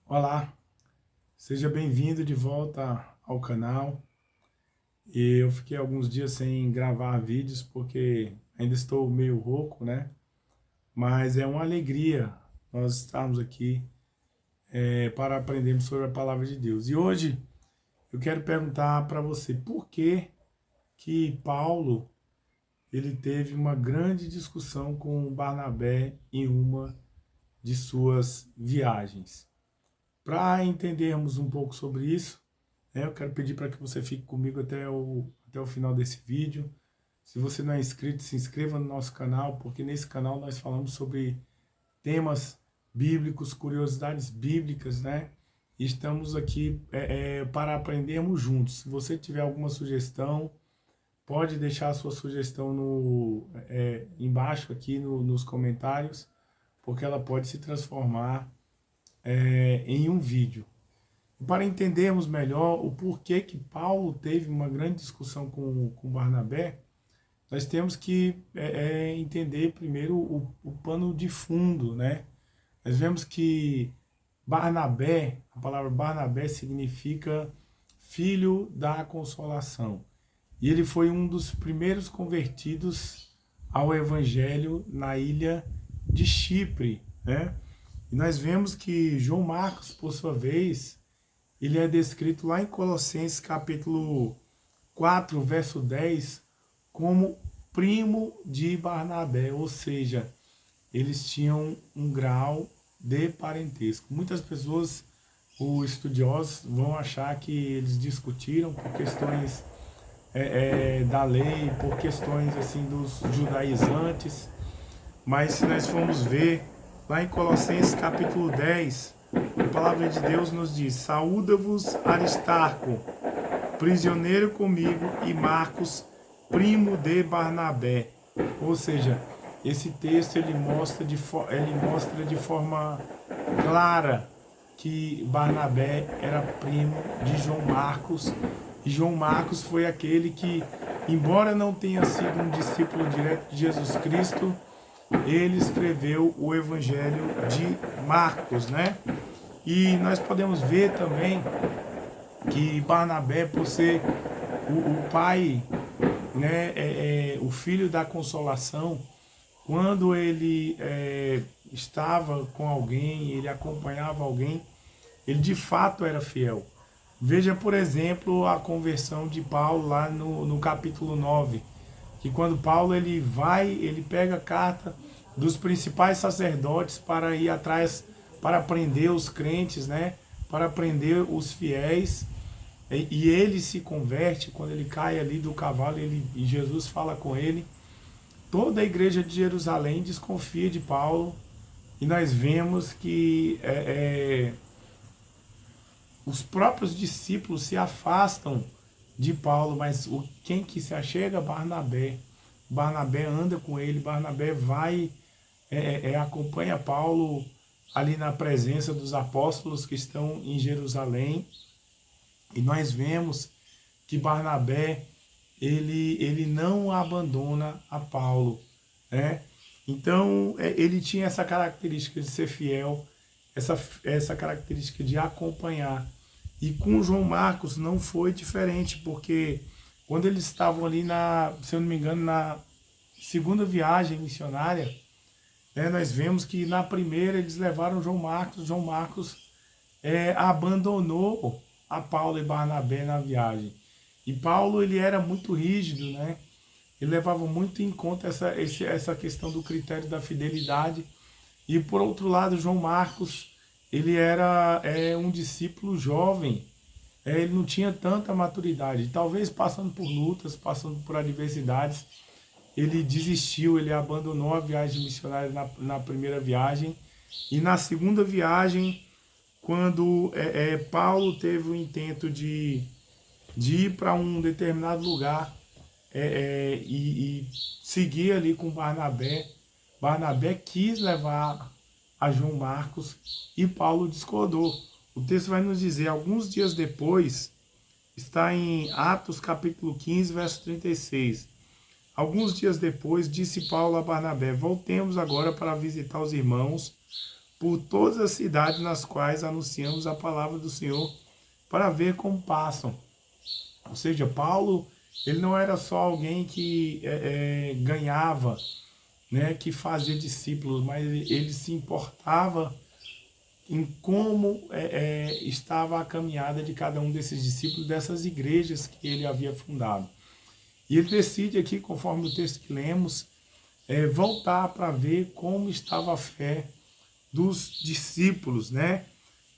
Olá, seja bem-vindo de volta ao canal. Eu fiquei alguns dias sem gravar vídeos porque ainda estou meio rouco, né? Mas é uma alegria nós estarmos aqui para aprendermos sobre a palavra de Deus. E hoje eu quero perguntar para você por que Paulo ele teve uma grande discussão com Barnabé em uma de suas viagens. Para entendermos um pouco sobre isso, eu quero pedir para que você fique comigo até o final desse vídeo. Se você não é inscrito, se inscreva no nosso canal, porque nesse canal nós falamos sobre temas bíblicos, curiosidades bíblicas, né? E estamos aqui para aprendermos juntos. Se você tiver alguma sugestão, pode deixar a sua sugestão embaixo aqui nos comentários, porque ela pode se transformar em um vídeo. Para entendermos melhor o porquê que Paulo teve uma grande discussão com Barnabé, nós temos que entender primeiro o pano de fundo, né? Nós vemos que Barnabé, a palavra Barnabé significa filho da consolação. E ele foi um dos primeiros convertidos ao evangelho na ilha de Chipre, né? E nós vemos que João Marcos, por sua vez, ele é descrito lá em Colossenses capítulo 4, verso 10, como primo de Barnabé, ou seja, eles tinham um grau de parentesco. Muitas pessoas, os estudiosos, vão achar que eles discutiram por questões da lei, por questões assim dos judaizantes, mas se nós formos ver lá em Colossenses capítulo 10, a palavra de Deus nos diz: saúda-vos Aristarco, prisioneiro comigo, e Marcos, primo de Barnabé. Ou seja, esse texto ele mostra de forma clara que Barnabé era primo de João Marcos, e João Marcos foi aquele que, embora não tenha sido um discípulo direto de Jesus Cristo, ele escreveu o Evangelho de Marcos, né? E nós podemos ver também que Barnabé, por ser o pai, né, o filho da consolação, quando ele estava com alguém, ele acompanhava alguém, ele de fato era fiel. Veja, por exemplo, a conversão de Paulo lá no capítulo 9, que quando Paulo ele pega a carta dos principais sacerdotes para ir atrás, para prender os crentes, né? Para prender os fiéis, e ele se converte. Quando ele cai ali do cavalo, e Jesus fala com ele, toda a igreja de Jerusalém desconfia de Paulo, e nós vemos que os próprios discípulos se afastam de Paulo, mas quem que se achega? Barnabé. Barnabé anda com ele, Barnabé vai, acompanha Paulo ali na presença dos apóstolos que estão em Jerusalém, e nós vemos que Barnabé, ele não abandona a Paulo, né? Então, ele tinha essa característica de ser fiel, essa característica de acompanhar. E com João Marcos não foi diferente, porque quando eles estavam ali se eu não me engano, na segunda viagem missionária, né, nós vemos que na primeira eles levaram João Marcos. João Marcos abandonou a Paulo e Barnabé na viagem. E Paulo, ele era muito rígido, né? Ele levava muito em conta essa questão do critério da fidelidade. E por outro lado, João Marcos, ele era um discípulo jovem, ele não tinha tanta maturidade. Talvez passando por lutas, passando por adversidades, ele desistiu, ele abandonou a viagem missionária na primeira viagem. E na segunda viagem, quando Paulo teve o intento de ir para um determinado lugar e seguir ali com Barnabé, Barnabé quis levar a João Marcos e Paulo discordou. O texto vai nos dizer, alguns dias depois, está em Atos capítulo 15, verso 36. Alguns dias depois, disse Paulo a Barnabé: voltemos agora para visitar os irmãos, por todas as cidades nas quais anunciamos a palavra do Senhor, para ver como passam. Ou seja, Paulo, ele não era só alguém que ganhava, né, que fazia discípulos, mas ele se importava em como estava a caminhada de cada um desses discípulos, dessas igrejas que ele havia fundado. E ele decide aqui, conforme o texto que lemos, voltar para ver como estava a fé dos discípulos, né?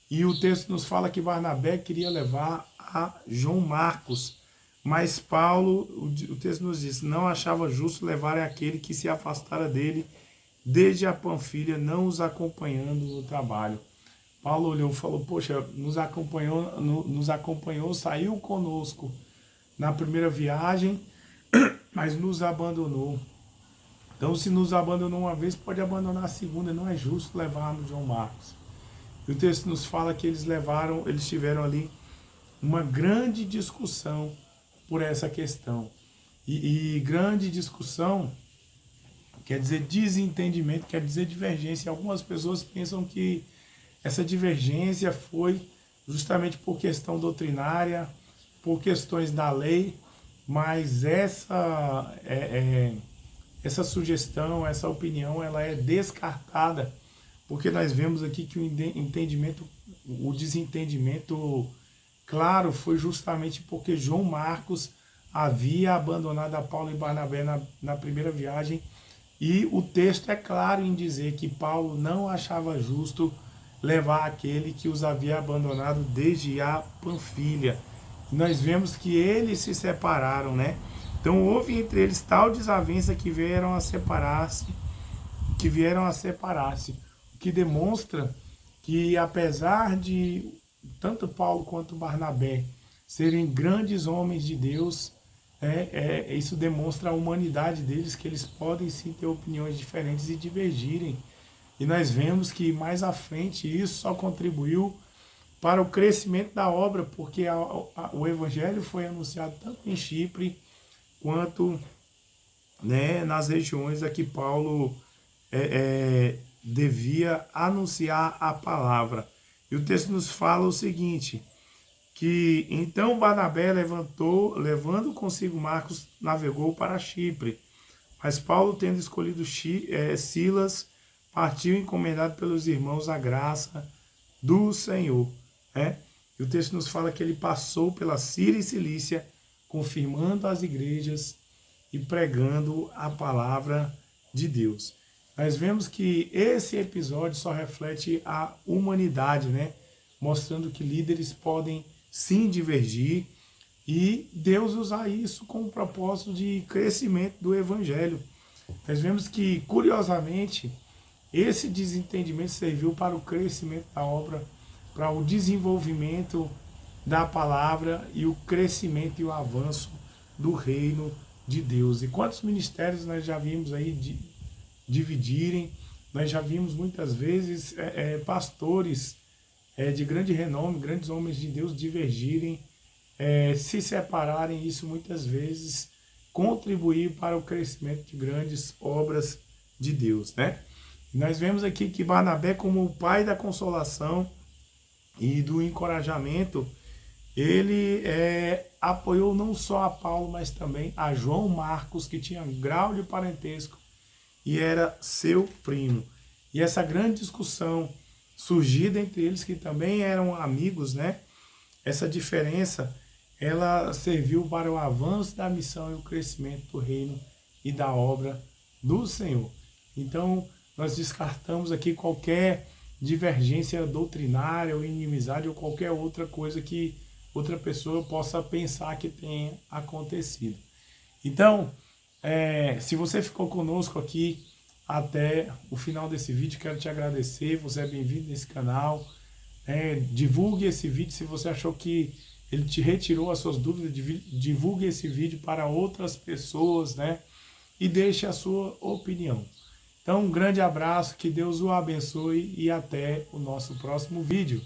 E o texto nos fala que Barnabé queria levar a João Marcos, mas Paulo, o texto nos diz, não achava justo levar aquele que se afastara dele desde a Panfilha, não os acompanhando no trabalho. Paulo olhou e falou, poxa, nos acompanhou, saiu conosco na primeira viagem, mas nos abandonou. Então, se nos abandonou uma vez, pode abandonar a segunda, não é justo levarmos João Marcos. E o texto nos fala que eles tiveram ali uma grande discussão por essa questão. E grande discussão quer dizer desentendimento, quer dizer divergência. Algumas pessoas pensam que essa divergência foi justamente por questão doutrinária, por questões da lei, mas essa sugestão, essa opinião, ela é descartada, porque nós vemos aqui que o desentendimento claro foi justamente porque João Marcos havia abandonado a Paulo e Barnabé na primeira viagem, e o texto é claro em dizer que Paulo não achava justo levar aquele que os havia abandonado desde a Panfilha. E nós vemos que eles se separaram, né? Então houve entre eles tal desavença que vieram a separar-se, o que demonstra que apesar de tanto Paulo quanto Barnabé serem grandes homens de Deus, isso demonstra a humanidade deles, que eles podem sim ter opiniões diferentes e divergirem. E nós vemos que mais à frente isso só contribuiu para o crescimento da obra, porque o Evangelho foi anunciado tanto em Chipre quanto, né, nas regiões a que Paulo devia anunciar a palavra. E o texto nos fala o seguinte, que então Barnabé levando consigo Marcos, navegou para Chipre. Mas Paulo, tendo escolhido Silas, partiu encomendado pelos irmãos a graça do Senhor. E o texto nos fala que ele passou pela Síria e Cilícia, confirmando as igrejas e pregando a palavra de Deus. Nós vemos que esse episódio só reflete a humanidade, né? Mostrando que líderes podem sim divergir e Deus usar isso com o propósito de crescimento do Evangelho. Nós vemos que, curiosamente, esse desentendimento serviu para o crescimento da obra, para o desenvolvimento da palavra e o crescimento e o avanço do reino de Deus. E quantos ministérios nós já vimos aí dividirem, nós já vimos muitas vezes pastores de grande renome, grandes homens de Deus divergirem, se separarem, isso muitas vezes contribuir para o crescimento de grandes obras de Deus, né? E nós vemos aqui que Barnabé, como o pai da consolação e do encorajamento, ele apoiou não só a Paulo, mas também a João Marcos, que tinha grau de parentesco e era seu primo. E essa grande discussão surgida entre eles, que também eram amigos, né? Essa diferença, ela serviu para o avanço da missão e o crescimento do reino e da obra do Senhor. Então, nós descartamos aqui qualquer divergência doutrinária ou inimizade ou qualquer outra coisa que outra pessoa possa pensar que tenha acontecido. Então, se você ficou conosco aqui até o final desse vídeo, quero te agradecer, você é bem-vindo nesse canal. Divulgue esse vídeo se você achou que ele te retirou as suas dúvidas, divulgue esse vídeo para outras pessoas, né? E deixe a sua opinião. Então, um grande abraço, que Deus o abençoe e até o nosso próximo vídeo.